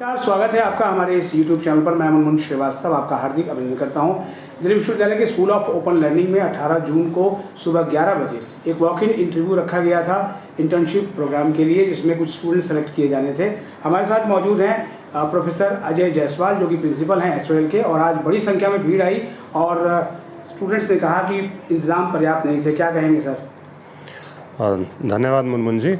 नमस्कार, स्वागत है आपका हमारे इस YouTube चैनल पर। मैं मनमोहन श्रीवास्तव आपका हार्दिक अभिनंदन करता हूं। दिल्ली विश्वविद्यालय के स्कूल ऑफ ओपन लर्निंग में 18 जून को सुबह 11 बजे एक वॉक इन इंटरव्यू रखा गया था इंटर्नशिप प्रोग्राम के लिए, जिसमें कुछ स्टूडेंट सेलेक्ट किए जाने थे। हमारे साथ मौजूद हैं प्रोफेसर अजय जायसवाल, जो कि प्रिंसिपल हैं SOL के, और आज बड़ी संख्या में भीड़ आई और स्टूडेंट्स ने कहा कि इंतज़ाम पर्याप्त नहीं थे। क्या कहेंगे सर? धन्यवाद मुनमुन जी।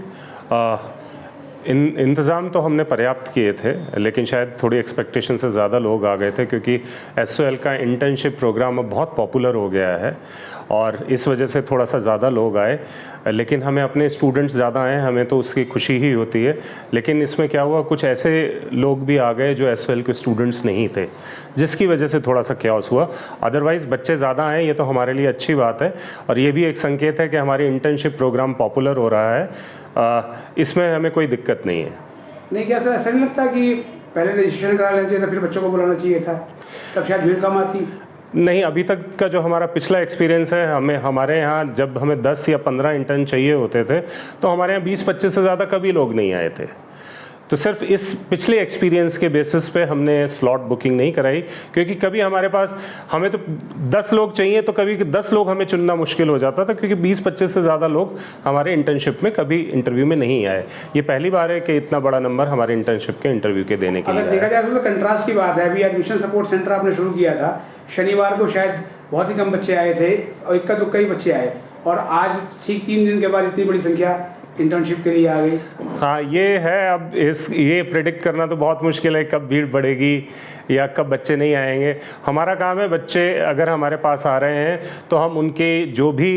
इंतज़ाम तो हमने पर्याप्त किए थे, लेकिन शायद थोड़ी एक्सपेक्टेशन से ज़्यादा लोग आ गए थे, क्योंकि SOL का इंटर्नशिप प्रोग्राम अब बहुत पॉपुलर हो गया है और इस वजह से थोड़ा सा ज़्यादा लोग आए। लेकिन हमें अपने स्टूडेंट्स ज़्यादा आए, हमें तो उसकी खुशी ही होती है। लेकिन इसमें क्या हुआ, कुछ ऐसे लोग भी आ गए जो SOL के स्टूडेंट्स नहीं थे, जिसकी वजह से थोड़ा सा क्यास हुआ। अदरवाइज़ बच्चे ज़्यादा आए, ये तो हमारे लिए अच्छी बात है और ये भी एक संकेत है कि हमारी इंटर्नशिप प्रोग्राम पॉपुलर हो रहा है। इसमें हमें कोई दिक्कत नहीं है। नहीं, क्या सर ऐसा नहीं लगता कि पहले रजिस्ट्रेशन करा लेना चाहिए था, फिर बच्चों को बुलाना चाहिए था, तब शायद भीड़ कम आती? नहीं, अभी तक का जो हमारा पिछला एक्सपीरियंस है, हमारे यहाँ जब हमें 10 या 15 इंटर्न चाहिए होते थे, तो हमारे यहाँ 20-25 से ज़्यादा कभी लोग नहीं आए थे। तो सिर्फ इस पिछले एक्सपीरियंस के बेसिस पे हमने स्लॉट बुकिंग नहीं कराई, क्योंकि कभी हमारे पास हमें तो 10 लोग चाहिए तो कभी 10 लोग हमें चुनना मुश्किल हो जाता था, क्योंकि 20-25 से ज़्यादा लोग हमारे इंटर्नशिप में कभी इंटरव्यू में नहीं आए। ये पहली बार है कि इतना बड़ा नंबर हमारे इंटर्नशिप के इंटरव्यू के देने के लिए। अगर देखा जाए तो कंट्रास्ट की बात है, अभी एडमिशन सपोर्ट सेंटर आपने शुरू किया था, शनिवार को शायद बहुत ही कम बच्चे आए थे और इक्का दुक्का ही बच्चे आए, और आज ठीक 3 दिन के बाद इतनी बड़ी संख्या इंटर्नशिप के लिए आ गई। हाँ, ये है। अब ये प्रेडिक्ट करना तो बहुत मुश्किल है, कब भीड़ बढ़ेगी या कब बच्चे नहीं आएंगे। हमारा काम है, बच्चे अगर हमारे पास आ रहे हैं तो हम उनके जो भी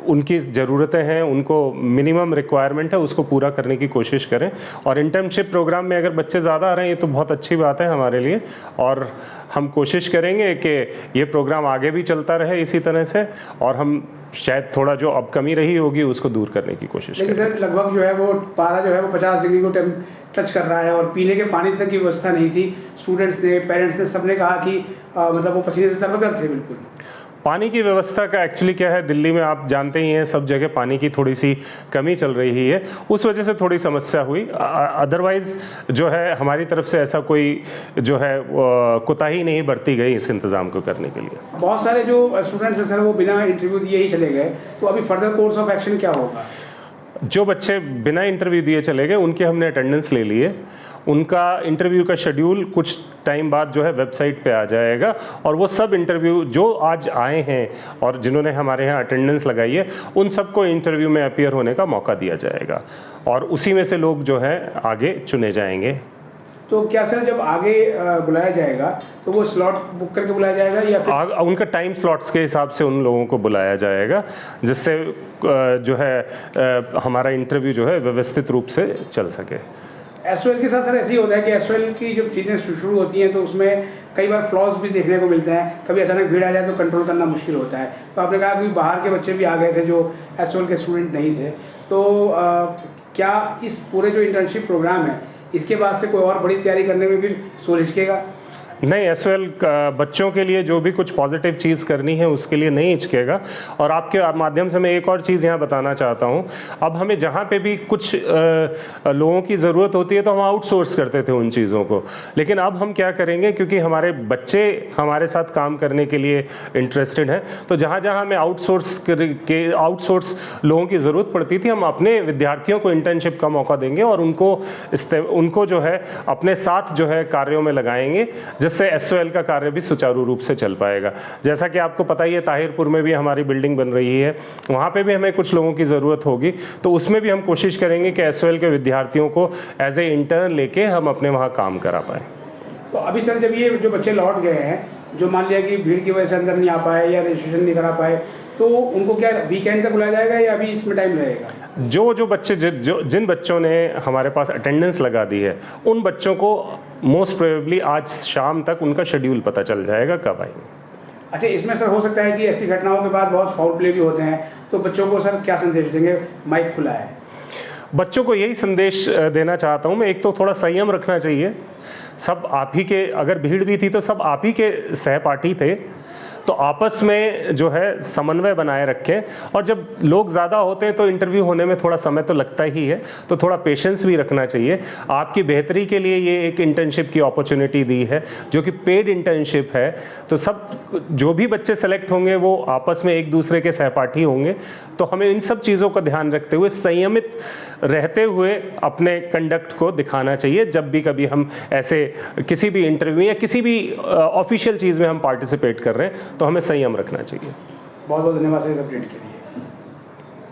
उनकी ज़रूरतें हैं, उनको मिनिमम रिक्वायरमेंट है, उसको पूरा करने की कोशिश करें। और इंटर्नशिप प्रोग्राम में अगर बच्चे ज़्यादा आ रहे हैं, ये तो बहुत अच्छी बात है हमारे लिए, और हम कोशिश करेंगे कि ये प्रोग्राम आगे भी चलता रहे इसी तरह से, और हम शायद थोड़ा जो अब कमी रही होगी उसको दूर करने की कोशिश करें। लेकिन सर लगभग जो है वो पारा जो है वो 50 डिग्री को टच कर रहा है और पीने के पानी तक की व्यवस्था नहीं थी। स्टूडेंट्स ने, पेरेंट्स ने, सबने कहा कि मतलब वो पसीने से तरबतर थे बिल्कुल। पानी की व्यवस्था का एक्चुअली क्या है, दिल्ली में आप जानते ही हैं, सब जगह पानी की थोड़ी सी कमी चल रही है, उस वजह से थोड़ी समस्या हुई। अदरवाइज़ जो है हमारी तरफ से ऐसा कोई जो है कोताही नहीं बरती गई इस इंतज़ाम को करने के लिए। बहुत सारे जो स्टूडेंट्स हैं सर वो बिना इंटरव्यू दिए ही चले गए, तो अभी फर्दर कोर्स ऑफ एक्शन क्या होगा? जो बच्चे बिना इंटरव्यू दिए चले गए उनकी हमने अटेंडेंस ले ली है। उनका इंटरव्यू का शेड्यूल कुछ टाइम बाद जो है वेबसाइट पे आ जाएगा, और वो सब इंटरव्यू जो आज आए हैं और जिन्होंने हमारे यहाँ अटेंडेंस लगाई है, उन सबको इंटरव्यू में अपीयर होने का मौका दिया जाएगा, और उसी में से लोग जो है आगे चुने जाएंगे। तो क्या सर जब आगे बुलाया जाएगा तो वो स्लॉट बुक करके बुलाया जाएगा या फिर उनका टाइम स्लॉट्स के हिसाब से उन लोगों को बुलाया जाएगा, जिससे जो है हमारा इंटरव्यू जो है व्यवस्थित रूप से चल सके। SOL के साथ सर ऐसे ही होता है कि SOL की जब चीज़ें शुरू होती हैं तो उसमें कई बार फ्लॉज भी देखने को मिलते हैं, कभी अचानक भीड़ आ जाए तो कंट्रोल करना मुश्किल होता है। तो आपने कहा कि बाहर के बच्चे भी आ गए थे जो SOL के स्टूडेंट नहीं थे, तो क्या इस पूरे जो इंटर्नशिप प्रोग्राम है इसके बाद से कोई और बड़ी तैयारी करने में भी सोच हिचकेगा? नहीं, SOL बच्चों के लिए जो भी कुछ पॉजिटिव चीज़ करनी है उसके लिए नहीं हिचकेगा। और आपके माध्यम से मैं एक और चीज़ यहाँ बताना चाहता हूँ। अब हमें जहाँ पे भी कुछ लोगों की ज़रूरत होती है तो हम आउटसोर्स करते थे उन चीज़ों को, लेकिन अब हम क्या करेंगे, क्योंकि हमारे बच्चे हमारे साथ काम करने के लिए इंटरेस्टेड हैं, तो जहाँ जहाँ हमें आउटसोर्स लोगों की ज़रूरत पड़ती थी, हम अपने विद्यार्थियों को इंटर्नशिप का मौका देंगे और उनको जो है अपने साथ जो है कार्यों में लगाएंगे, जिससे SOL का कार्य भी सुचारू रूप से चल पाएगा। जैसा कि आपको पता ही है, ताहिरपुर में भी हमारी बिल्डिंग बन रही है, वहाँ पे भी हमें कुछ लोगों की ज़रूरत होगी, तो उसमें भी हम कोशिश करेंगे कि SOL के विद्यार्थियों को एज ए इंटर्न लेके हम अपने वहाँ काम करा पाएँ। तो अभी सर जब ये जो बच्चे लौट गए हैं, जो मान लिया कि भीड़ की वजह से अंदर नहीं आ पाए या रजिस्ट्रेशन नहीं करा पाए, तो उनको क्या वीकेंड तक बुलाया जाएगा या अभी इसमें टाइम लगेगा? जो बच्चे जिन बच्चों ने हमारे पास अटेंडेंस लगा दी है, उन बच्चों को मोस्ट प्रोबेबली आज शाम तक उनका शेड्यूल पता चल जाएगा कब आएंगे। अच्छा, इसमें सर हो सकता है कि ऐसी घटनाओं के बाद बहुत फाउल प्ले भी होते हैं, तो बच्चों को सर क्या संदेश देंगे? माइक खुला है। बच्चों को यही संदेश देना चाहता हूँ मैं, एक तो थोड़ा संयम रखना चाहिए। सब आप ही के, अगर भीड़ भी थी तो सब आप ही के सहपाठी थे, तो आपस में जो है समन्वय बनाए रखें, और जब लोग ज़्यादा होते हैं तो इंटरव्यू होने में थोड़ा समय तो लगता ही है, तो थोड़ा पेशेंस भी रखना चाहिए। आपकी बेहतरी के लिए ये एक इंटर्नशिप की अपॉर्चुनिटी दी है जो कि पेड इंटर्नशिप है, तो सब जो भी बच्चे सेलेक्ट होंगे वो आपस में एक दूसरे के सहपाठी होंगे। तो हमें इन सब चीज़ों का ध्यान रखते हुए संयमित रहते हुए अपने कंडक्ट को दिखाना चाहिए जब भी कभी हम ऐसे किसी भी इंटरव्यू या किसी भी ऑफिशियल चीज़ में हम पार्टिसिपेट कर रहे हैं, तो हमें संयम रखना चाहिए। बहुत बहुत धन्यवाद सर इस अपडेट के लिए।